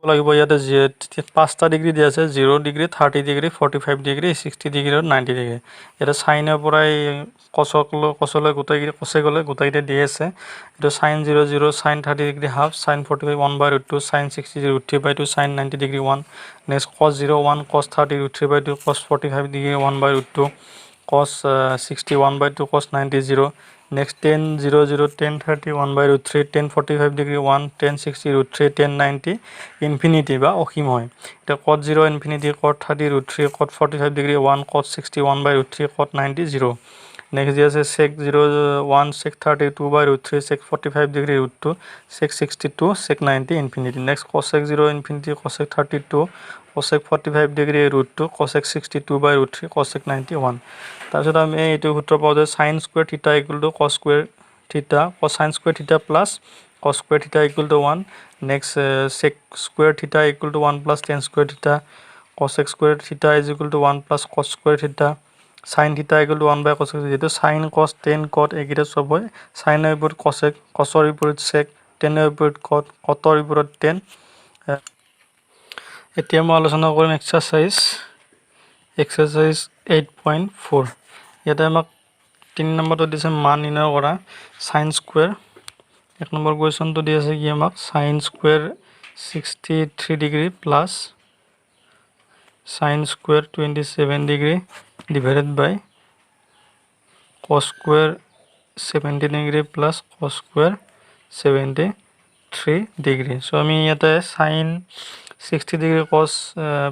লাগিব ইয়াতে 5টা ডিগ্ৰী দিয়া আছে 0 ডিগ্ৰী 30 ডিগ্ৰী 45 ডিগ্ৰী 60 ডিগ্ৰী আৰু 90 ডিগ্ৰী ইয়াতে সাইনৰ পৰাই কচলৈ গোটেইকেইটা কচে গ'লে গোটেইকেইটা দি আছে এইটো sin 0 0 sin 30 degree half sin 45 1/√2 sin 60 degree √3/2 sin 90 degree 1 next cos 0 1 cos 30 √3/2 cos 45 degree 1/√2 cos 60 1/2 cos 90 0 next 10 0 0 10 30 1/√3 10 45 degree 1 10 60 √3 10 90 infinity বা অসীম হয় এটা cos 0 infinity cos 30 √3 cos 45 degree 1 cos 60 1/√3 cos 90 0 next is sec 0 1 sec 30 2/√3 sec 45 degree √2 sec 62 sec 90 infinity next cosec 0 infinity cosec 32 cosec 45 degree √2 cosec 62/√3 cosec 91 তাৰপিছত আমি এইটো সূত্ৰ পাওঁ যে sin square theta equal to cos square theta cosine square theta plus cos square theta equal to 1 next sec square theta equal to 1 plus tan square theta cosec square theta is equal to 1 plus cos square theta sin theta equal to 1 by cosec যেটো sin cos tan cot একেটা সব হয় sin এর উপর cosec cosর উপর sec tan এর উপর cot cotর উপর tan এতিয়া মই আলোচনা কৰিম এক্সাৰসাইজ 8.4 ইয়াতে আমাক 3 নম্বৰটো দিছে মান নিৰ্ণয় কৰা sin square এক নম্বৰ কোৱেশ্চনটো দি আছে কি আমাক sin square 63 degree plus sin square 27 degree divided by cos square 70 degree plus cos square 73 degree so আমি ইয়াতে sin 60 degree cos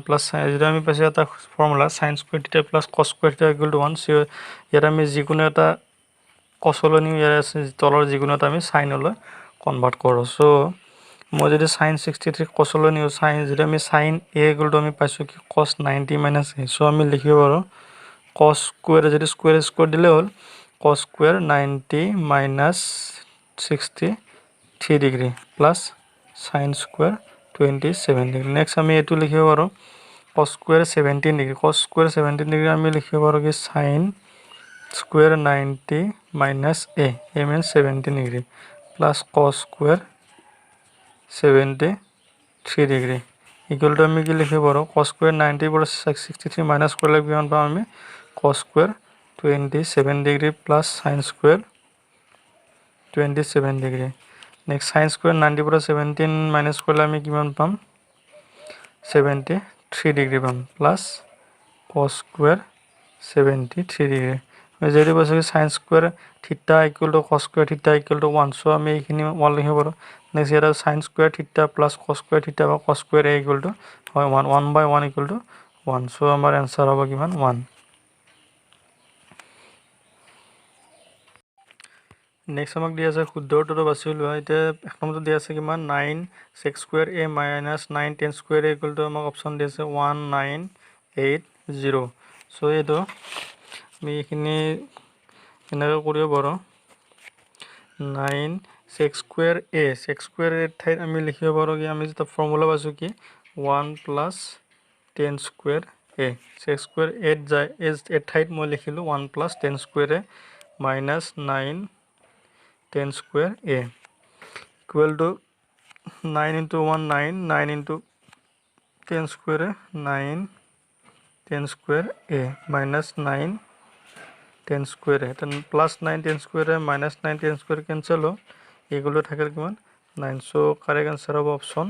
plus যেটা আমি পাইছো এটা formula sin square theta plus cos square theta equal to 1 so ইয়াত আমি যিকোনো এটা cosলৈ নিউ ইয়াৰ আছে তলৰ যিকোনো এটা আমি sinলৈ কনভাৰ্ট কৰো so মই যদি sin 63 cosলৈ নিউ sin যেটা আমি sin a equal to আমি পাইছো কি cos 90 minus a so আমি লিখিব পাৰো cos square যদি square দিলে হল cos square 90 minus 63 degree plus sin square 27 degree next আমি এটো লিখিব পাৰো cos square 17 degree cos square 17 degree আমি লিখিব পাৰো কি sin square 90 minus a means 17 degree plus cos square 73 degree equal to আমি কি লিখিব পাৰো cos square 90 পৰা 63 minus কৰিলে কিমান পাম আমি cos square 27 degree plus sin square 27 degree next sin square 90 পৰা 17 minus কৰিলে আমি কিমান পাম 73 degree পাম plus cos square 73 degree যেহেতু বসে sin square theta equal to cos square theta equal to 1 so আমি এখানে 1 লিখিব পাৰো নেক্সট এটা sin square theta plus cos square theta বা cos square a equal to 1 by 1 equal to 1 so আমাৰ answer হ'ব কিমান 1 নেক্সট আমাক দিয়া আছে শুদ্ধ উত্তৰটো বাছি লোৱা এটা এক নম্বৰটো দিয়া আছে কিমান 9 sec square a minus 9 tan square a equal to আমাক অপচন দিয়া আছে 1980 so এইটো আমি এখানে এনেকৈ কৰিব পাৰো 9 sec square a sec square a ঠাইত আমি লিখিব পাৰো কি আমি যেটা ফর্মুলা পাইছো কি 1 plus tan square a sec square a যায় এ ঠাইত মই লিখিলো 1 plus tan square a minus 9 tan square a equal to 9 into 1 9 9 into tan square a 9 tan square a minus 9 tan square a then plus 9 tan square a minus 9 tan square cancel ho এগুলো থাকে কিমান 9 so correct answer হবে option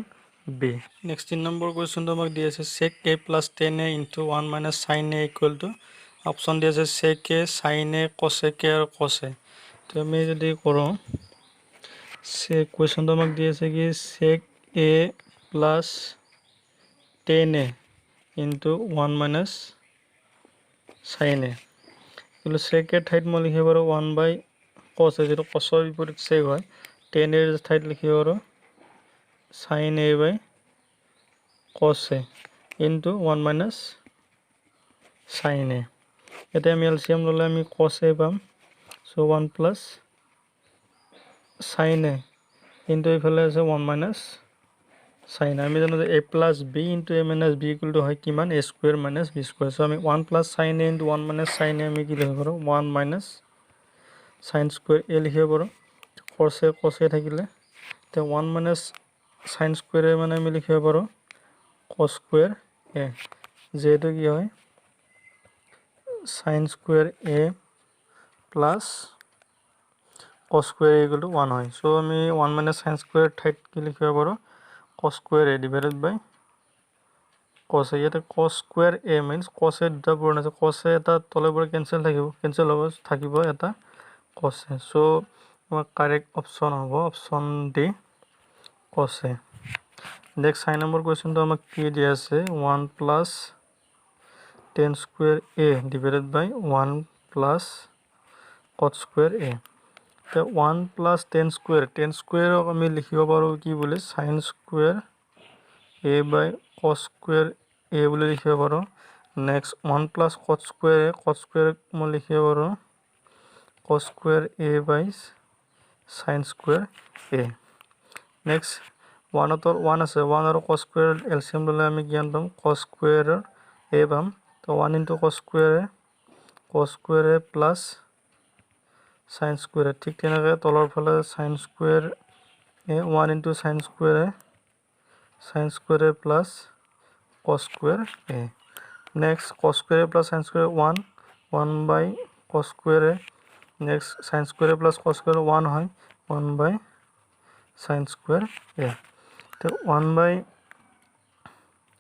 B next 3 number question তো আমাক দিয়েছে sec a plus tan a into 1 minus sin a equal to option দিয়েছে sec a sin a cosec a আর cos a তো আমি যদি করো সে কোশ্চেন তো আমাকে দিয়েছে কি sec a plus tan a into 1 minus sin a এগুলো sec a ঠাইত মই লিখিব পাৰো 1 by cos a যেটো cos এৰ বিপৰীত sec হয় tan এৰ ঠাইত লিখিব পাৰো sin a by cos a into 1 minus sin a এটা আমি এলসিএম ললে আমি cos a পাম so 1 plus sin a into এফালে আছে 1 minus sin আমি জানো যে a plus b into a minus b equal to হয় কিমান a square minus b square so আমি 1 plus sin a into 1 minus sin a আমি কি লিখিব পাৰো 1 minus sin square a লিখিব পাৰো cos a থাকিলে তে 1 minus সাইন স্কোয়াৰে মানে আমি লিখিব পাৰোঁ কস স্কোয়ার এ, যেহেতু কি হয় sign square a plus cos square equal to 1 হয়। সো আমি 1 মাইনাস সাইন স্কোয়ার ঠাইত কি লিখিব পাৰোঁ cos square A divided by কস এ। ইয়াতে কস স্কোয়াৰ এ মিনছ কস এ দুটা পূৰণ আছে, কস এ এটা তলৰ পৰা কেঞ্চেল হ'ব থাকিব এটা কস এ। চ' আমাৰ কাৰেক্ট অপশ্যন হ'ব অপশ্যন ডি কস এ। নেক্সট 6 নম্বৰ কুৱেশ্যনটো আমাক কি দিয়া আছে 1 plus tan square A divided by 1 plus cot square a. তো 1 প্লাস টেন স্কোয়ারক আমি লিখিব পাৰোঁ কি বুলি sine square A by cos square A বুলি লিখিব পাৰোঁ। নেক্সট 1 প্লাস কট স্কোয়াৰ মই লিখিব পাৰোঁ cos square A by sine square A. Next 1 আছে 1 আৰু কস স্কোয়াৰ এলচিএম ল'লে আমি কিমান পাম কস স্কোয়াৰ এ পাম। তো 1 into cos square a plus sine square a, ঠিক তেনেকৈ তলৰ ফালে sine square a 1 into sine square a plus cos square a. Next cos square a plus sine square 1 by cos square a. Next sine square a plus cos square 1 হয় 1 by sine square a. তো 1 by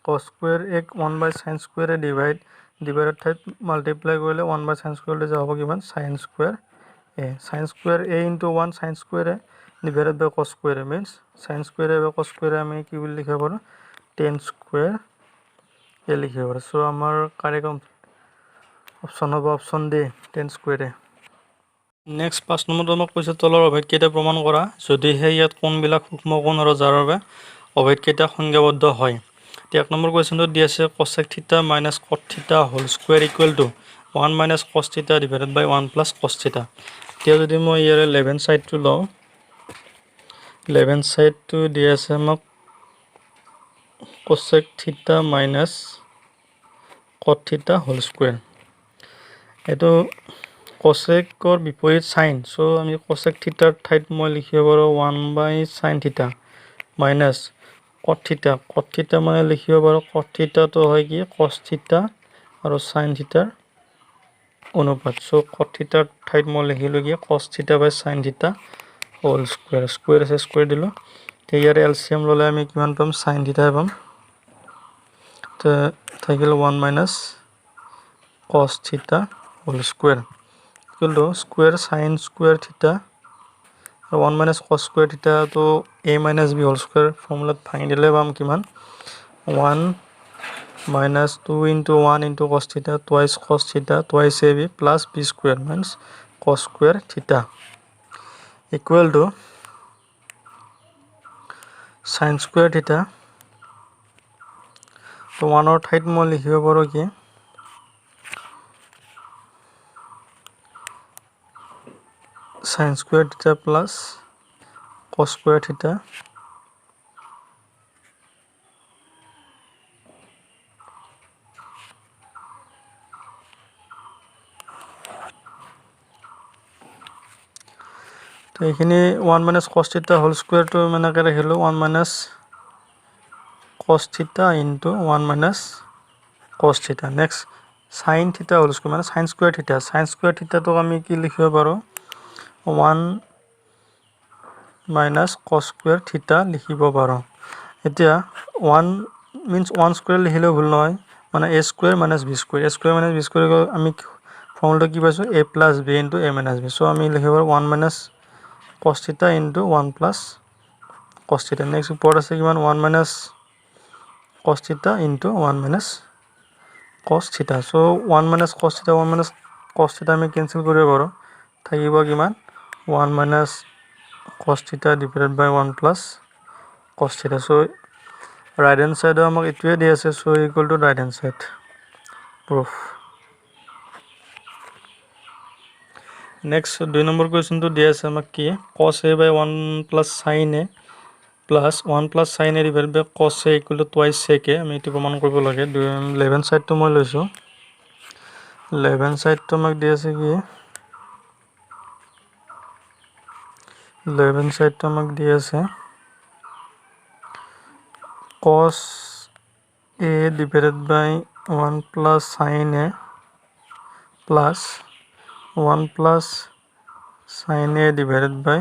cos square a 1 by sine square A divided ঠাইত multiply কৰিলে 1 by sine square যাব কিমান sine square A. Sine square A into 1 sine square A divided by cos square A means sine square A by cos square A আমি কি বুলি লিখিব পাৰোঁ ten square এ লিখিব পাৰোঁ। চ' আমাৰ কাৰেক্ট অপশ্যন হ'ব option D ten square A. Next 5 নম্বৰটো আমাক কৈছে তলৰ অভেদকেইটা প্ৰমাণ কৰা যদিহে ইয়াত কোণবিলাক সূক্ষ্ম কোণ আৰু যাৰ বাবে অভেদকেইটা সংজ্ঞাবদ্ধ হয়। 1 নম্বৰ কুৱেশ্যনটো দি আছে কচেক থিটা minus cot theta whole square equal to 1 minus cos theta divided by 1 plus কচ থিটা। এতিয়া যদি মই ইয়াৰে লেভেন ছাইডটো লওঁ লেভেন ছাইডটো দি আছে আমাক কচেক থিটা minus cot theta whole square. এইটো কচেকৰ বিপৰীত সাইন। চ' আমি কচেক থিটাৰ ঠাইত মই লিখিব পাৰোঁ 1 বাই সাইন থিটা মাইনাছ কট থিটা মানে লিখিব পাৰোঁ কট থিটাটো হয় কি কচ থিটা আৰু সাইন থিটাৰ অনুপাত। চ' কট থিটাৰ ঠাইত মই লিখিলোঁ কি cos theta by sine theta whole square. Square আছে স্কুৱেৰ দিলোঁ। তো ইয়াৰ এলচিএম ল'লে আমি কিমান পাম সাইন থিটাই পাম। তো থাকিল 1 minus cos theta whole square equal to square sine square theta 1 minus cos square থিটাটো a minus b whole square ফৰ্মুলাত ভাঙি দিলে পাম কিমান 1 minus 2 into 1 into cos theta twice a b plus b square minus cos square theta equal to sine square theta. তো 1ৰ ঠাইত মই লিখিব পাৰোঁ কি sine square theta plus cos square theta তো এইখিনি 1 মাইনাছ কচ থিটা হোল স্কুৱেৰটো এনেকৈ ৰাখিলোঁ 1 মাইনাছ কচ থিটা into 1 minus cos theta. Next sine theta whole square মানে সাইন স্কুৱেৰ থিটাটোক আমি কি লিখিব পাৰোঁ 1 মাইনাছ কচ স্কুৱেৰ থিটা লিখিব পাৰোঁ। এতিয়া 1 মিনছ 1 স্কুৱেৰ লিখিলেও ভুল নহয় মানে এ স্কুৱেৰ মাইনাছ বি স্কুৱেৰ আমি ফৰ্মুলাটো কি পাইছোঁ A plus B into A minus B. চ' আমি লিখিব পাৰোঁ 1 মাইনাছ কচ থিটা ইন্টু 1 প্লাছ কচ থিটা। নেক্সট ওপৰত আছে কিমান 1 মাইনাছ কচ থিটা ইন্টু 1 মাইনাছ কচ থিটা। চ' 1 মাইনাছ কচ থিটা আমি কেঞ্চেল কৰিব পাৰোঁ থাকিব কিমান 1 মাইনাছ কচ থিটা ডিভাইডেড বাই 1 প্লাছ কচ থিটা। চ' ৰাইট হেণ্ড ছাইডে আমাক এইটোৱে দি আছে so' equal to right hand side proof. Next 2 number কুৱেশ্যনটো দি আছে আমাক কি cos A by 1 plus sine A plus 1 plus sine A divided by cos A equal to twice সেকে আমি এইটো প্ৰমাণ কৰিব লাগে। লেভেন ছাইডটো মই লৈছোঁ লেভেন ছাইডটো আমাক দি আছে কি লেভেন ছাইডটো আমাক দি আছে cos a divided by 1 plus sin a plus 1 plus sin a divided by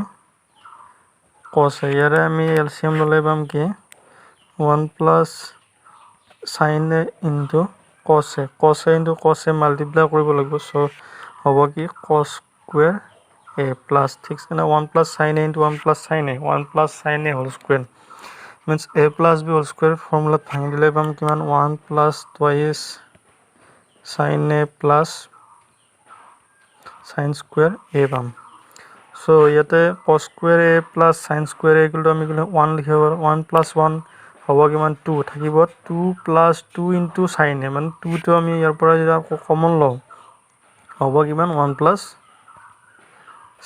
cos a ইয়াৰে আমি এলচিয়াম ল'লে পাম কি 1 plus sin a into cos a into cos a multiply কৰিব লাগিব সো হ'ব কি cos square a plus ঠিক আছে না 1 plus sin a into 1 plus sin a 1 plus sin a whole square means a plus b whole square formula ভাঙি দিলে পাম কিমান 1 plus twice sin a plus sin square a পাম so ইয়াতে cos square a plus sin square a equal to আমি 1 লিখিব পাৰো 1 plus 1 হ'ব কিমান 2 থাকিব 2 plus 2 into sin a মানে 2 তো আমি ইয়াৰ পৰা যদি কমন লওঁ হ'ব কিমান 1 plus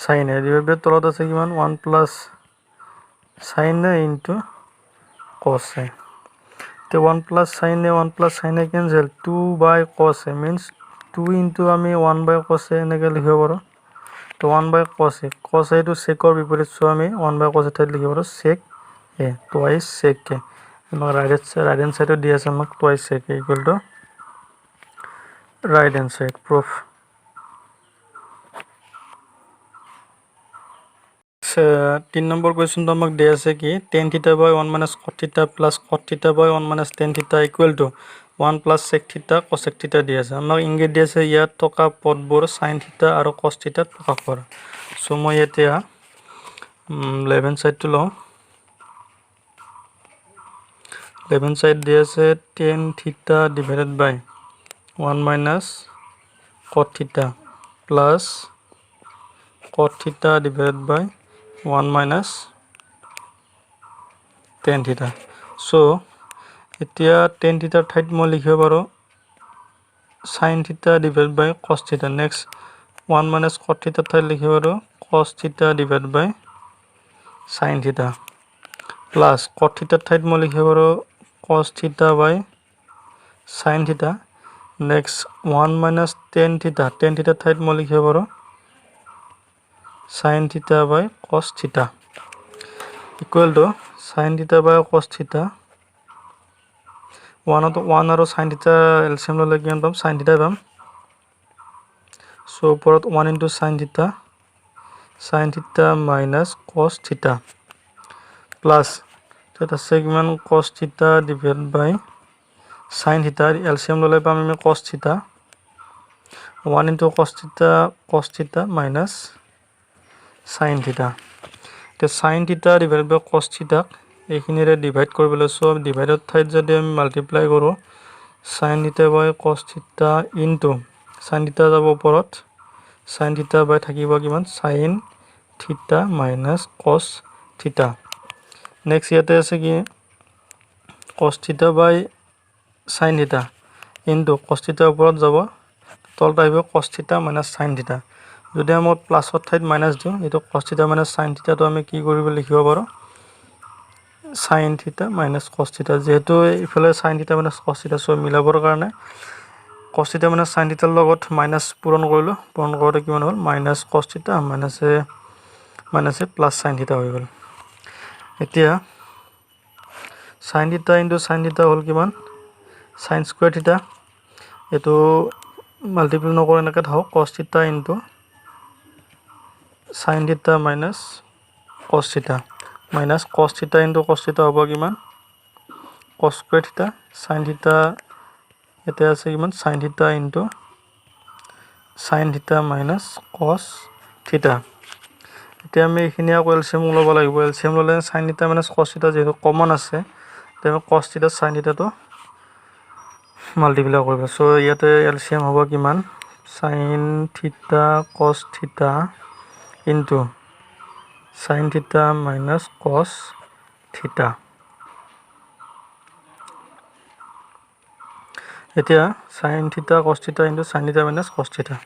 sin a divided by তলত আছে কিমান 1 plus sin a into cos a তো 1 plus sin a cancel 2 by cos a means 2 into আমি 1 by cos a এনেকৈ লিখিব পাৰো তো 1 by cos a to sec or বিপৰীত সো আমি 1 by cos a ঠাইত লিখিব পাৰো sec a twice sec a আমাক right hand side দি আছে আমাক twice sec a equal to right hand side proof 3 number question তো আমাক দিয়া আছে কি tan theta by 1 minus cot theta plus cot theta by 1 minus tan theta equal to 1 plus sec theta cosec theta দিয়া আছে আমাক ইংগিত দিয়া আছে ইয়াত থকা পদবোৰ sin theta আৰু cos theta প্ৰকাশ কৰা সো মই এতিয়া left hand side to লওঁ left hand side দিয়া আছে tan theta divided by 1 minus cot theta plus cot theta divided by 1 minus tan theta so এতিয়া tan theta ঠাইত মই লিখিব পাৰো sin theta divided by cos theta next 1 minus cot theta ঠাইত লিখিব পাৰো cos theta divided by sin theta plus cot theta ঠাইত মই লিখিব পাৰো cos theta by sin theta next 1 minus tan theta ঠাইত মই লিখিব পাৰো sin theta by cos theta equal to sin theta by cos theta 1 আৰু sin theta LCM ললে কিমান পাম sin theta পাম সো ওপৰত 1 into sin theta minus cos theta plus এটা আছে কিমান cos theta divided by sin theta LCM ললে পাম আমি cos theta 1 into cos theta minus sin theta তো sin theta divided by cos theta এইখিনিৰে ডিভাইড কৰিবলৈ সব ডিভাইডৰ ঠাইত যদি আমি মাল্টিপ্লাই কৰো sin theta by cos theta into sin theta যাব ওপৰত sin theta by থাকিব কিমান sin theta minus cos theta next ইয়াতে আছে কি cos theta by sin theta into cos theta ওপৰত যাব তলত আহিব cos theta minus sin theta যদি আমি প্লাসৰ ঠাইত মাইনাস দিও এটো cos theta minus sin theta তো আমি কি কৰিব লিখিব পাৰো sin theta minus cos theta যেহেতু ইফালে sin theta minus cos theta সব মিলাবৰ কাৰণে cos theta minus sin theta লগত মাইনাস পূৰণ কৰিলো পূৰণ কৰোতে কিমান হ'ল minus cos theta minus plus sin theta হৈ গ'ল এতিয়া sin theta into sin theta হ'ল কিমান sin square theta এটো মাল্টিপ্লাই নকৰে এনেকৈ থাকক cos theta into sin theta minus cos theta into cos theta হ'ব কিমান cos square theta sin theta এতে আছে কিমান sin theta into sin theta minus cos theta এতিয়া আমি এখিনি আকৌ LCM ল'ব লাগিব LCM ল'লে sin theta minus cos theta যেহেতু কমন আছে তেনে cos theta sin theta তো মাল্টিপ্লাই কৰিব সো ইয়াতে LCM হ'ব কিমান sin theta cos theta into sin theta minus cos theta এতিয়া sin theta cos theta into sin theta minus cos theta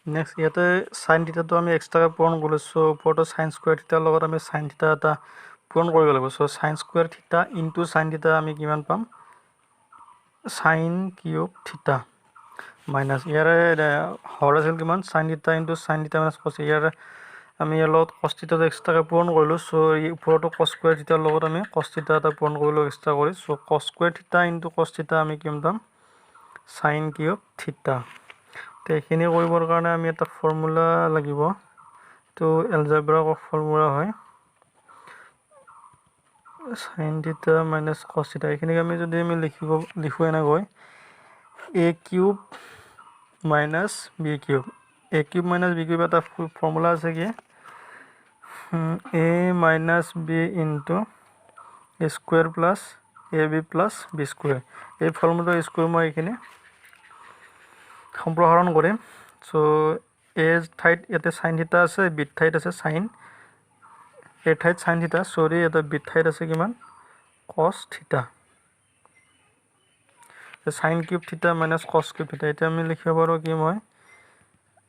next ইয়াতে sin theta তো আমি এক্সট্ৰা পূৰণ কৰিছো ওপৰটো sin square theta লগত আমি sin theta এটা পূৰণ কৰিব লাগিব so sin square theta into sin theta আমি কিমান পাম sin cube theta minus ইয়াৰে হৰ আছিল কিমান sin theta into sin theta minus cos ইয়াৰে আমি ইয়াৰ লগত cos থিটাটো এক্সট্ৰাকৈ পূৰণ কৰিলোঁ চ' এই ওপৰতো cos স্কুৱেৰ থিটাৰ লগত আমি cos থিটা এটা পূৰণ কৰিলোঁ এক্সট্ৰা কৰি চ' cos স্কুৱেৰ থিটা ইনটু cos থিটা আমি কিমান পাম sin কিউব থিটা তো এইখিনি কৰিবৰ কাৰণে আমি এটা ফৰ্মুলা লাগিব তো এলজেব্ৰা ফৰ্মুলা হয় sin থিটা মাইনাছ cos থিটা এইখিনিক আমি যদি আমি লিখো এনেকৈ a cube minus b cube a cube minus b cube এটা ফৰ্মুলা আছে কি a minus b into a square plus ab plus b square এই ফৰ্মুলাটো ইউজ কৰি মই এইখিনি সম্প্ৰসাৰণ কৰিম চ' a ঠাইত ইয়াতে sin থিটা আছে b ঠাইত আছে sin a ঠাইত sin থিটা সৰি এটা b ঠাইত আছে কিমান cos থিটা sin কিউব থিটা মাইনাছ cos কিউব থিটা এটা আমি লিখিব পাৰোঁ কি মই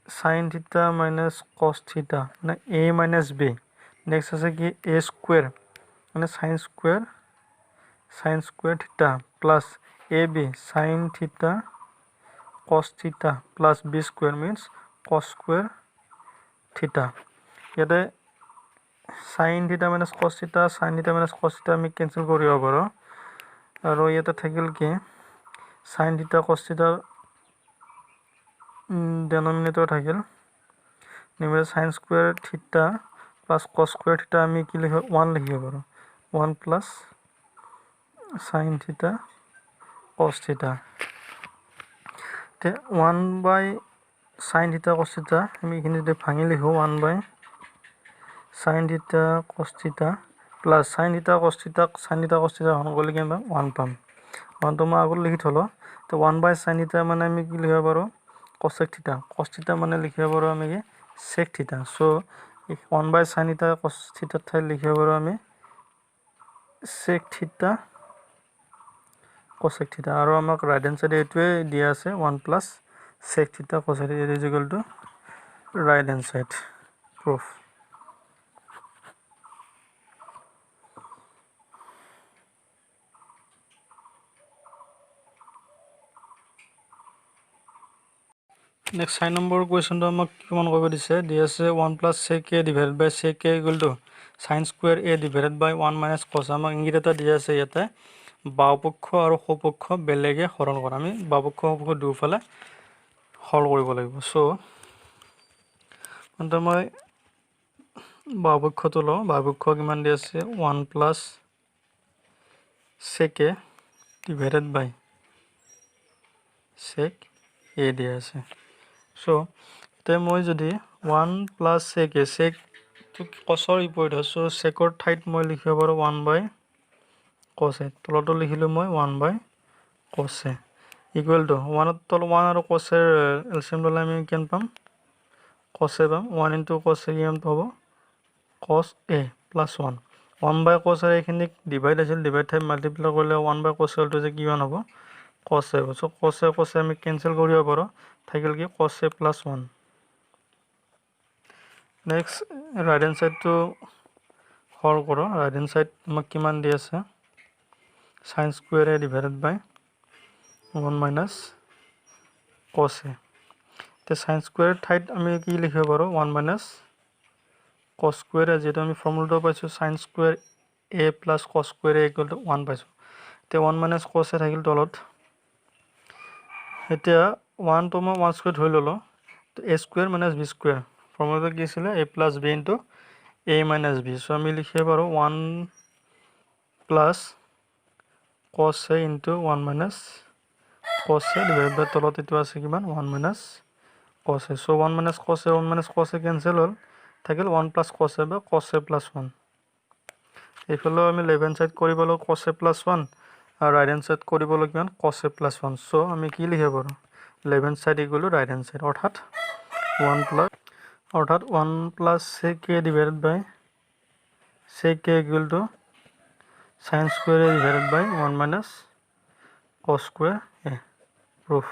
sin থিটা মাইনাছ cos থিটা মানে a মাইনাছ b নেক্সট আছে কি a স্কুৱেৰ মানে sin square theta plus ab sin থিটা cos থিটা plus b square means cos square থিটা ইয়াতে sin থিটা মাইনাছ cos থিটা sin থিটা মাইনাছ cos থিটা আমি কেনসেল কৰিব পাৰোঁ আৰু ইয়াতে থাকিল কি sin থিটা cos থিটা ডেনোমিনেটৰ থাকিল নিউমেৰেটৰ sin square theta plus cos square থিটা আমি কি লিখিব 1 লিখিব পাৰোঁ 1 প্লাছ sin থিটা cos থিটা তে 1 বাই sin থিটা cos থিটা আমি এইখিনি যদি ভাঙি লিখো 1 বাই sin থিটা cos থিটা প্লাছ sin থিটা cos থিটা হৰণ কৰিলে কিমান পাম 1 পাম 1 তো মই আগত লিখি থলো তো 1 বাই sin থিটা মানে আমি কি লিখিব পাৰোঁ cos থিটা মানে লিখিব পাৰোঁ আমি কি sec থিটা সো 1 বাই sin থিটা cos থিটা ঠাইত লিখিব পাৰোঁ আমি sec থিটা cosec থিটা আৰু আমাক ৰাইট হ্যান্ড সাইডে এইটোৱে দিয়া আছে 1 প্লাছ sec থিটা cosec থিটা is equal to right hand side proof Next 6 number question to amak kiman kobe dise di ase 1 plus sec a divided by sec a equal to sin square a divided by 1 minus cos amak ingit eta di ase yate বাওপক্ষ আৰু সপক্ষ বেলেগে হৰণ কৰা আমি বাওপক্ষ সপক্ষ দুফালে হল কৰিব লাগিব so মানে মই বাওপক্ষটো ল বাওপক্ষ কিমান দি আছে 1 plus sec a divided by sec a দি আছে সো তে মই যদি 1 plus sec a sec to cosৰ বিপৰীত সো secৰ ঠাইত মই লিখিব পাৰো 1 by cos a তলটো লিখিলো মই 1 by cos a equal to 1 তল 1 আৰু cos এৰ এলচিএম ললে আমি কিমান পাম cos a পাম 1 into cos a কিমান পাব cos a plus 1 1 by cos a এইখিনি ডিভাইড আছিল ডিভাইড ঠাইত মাল্টিপ্লাই কৰিলে 1 by cos a টো যে কিমান হ'ব cos a so cos a আমি কেনসেল কৰিব পাৰো থাকিল কি cos a plus 1 next right hand side to হল করো right hand side আমাক কিমান দি আছে sin square a divided by 1 minus cos a তে sin square ঠাইত আমি কি লিখিব পাৰো 1 minus cos square a যেটা আমি ফর্মুলাটো পাইছো sin square a plus cos square a equal to 1 পাইছো তে 1 minus cos a থাকিল তলত এতিয়া 1 তো মই 1 স্কয়ার ধৰি ললো তো a square minus b square ফর্মুলাটো কি ছিল a plus b into a minus b so আমি লিখিব পাৰো 1 plus cos a into 1 minus cos a divided by তলত এটো আছে কিমান 1 minus cos a so 1 minus cos a cancel হল থাকিল 1 plus cos a বা cos a plus 1 এইফালে আমি লেফট হ্যান্ড সাইড কৰিব ললো cos a plus 1 আৰু ৰাইট হ্যান্ড সাইড কৰিব ললো কিমান cos a plus 1 সো আমি কি লিখিব পাৰো left hand side equal to right hand side অর্থাৎ 1 plus sec a divided by sec a equal to sin square a divided by 1 minus cos square a proof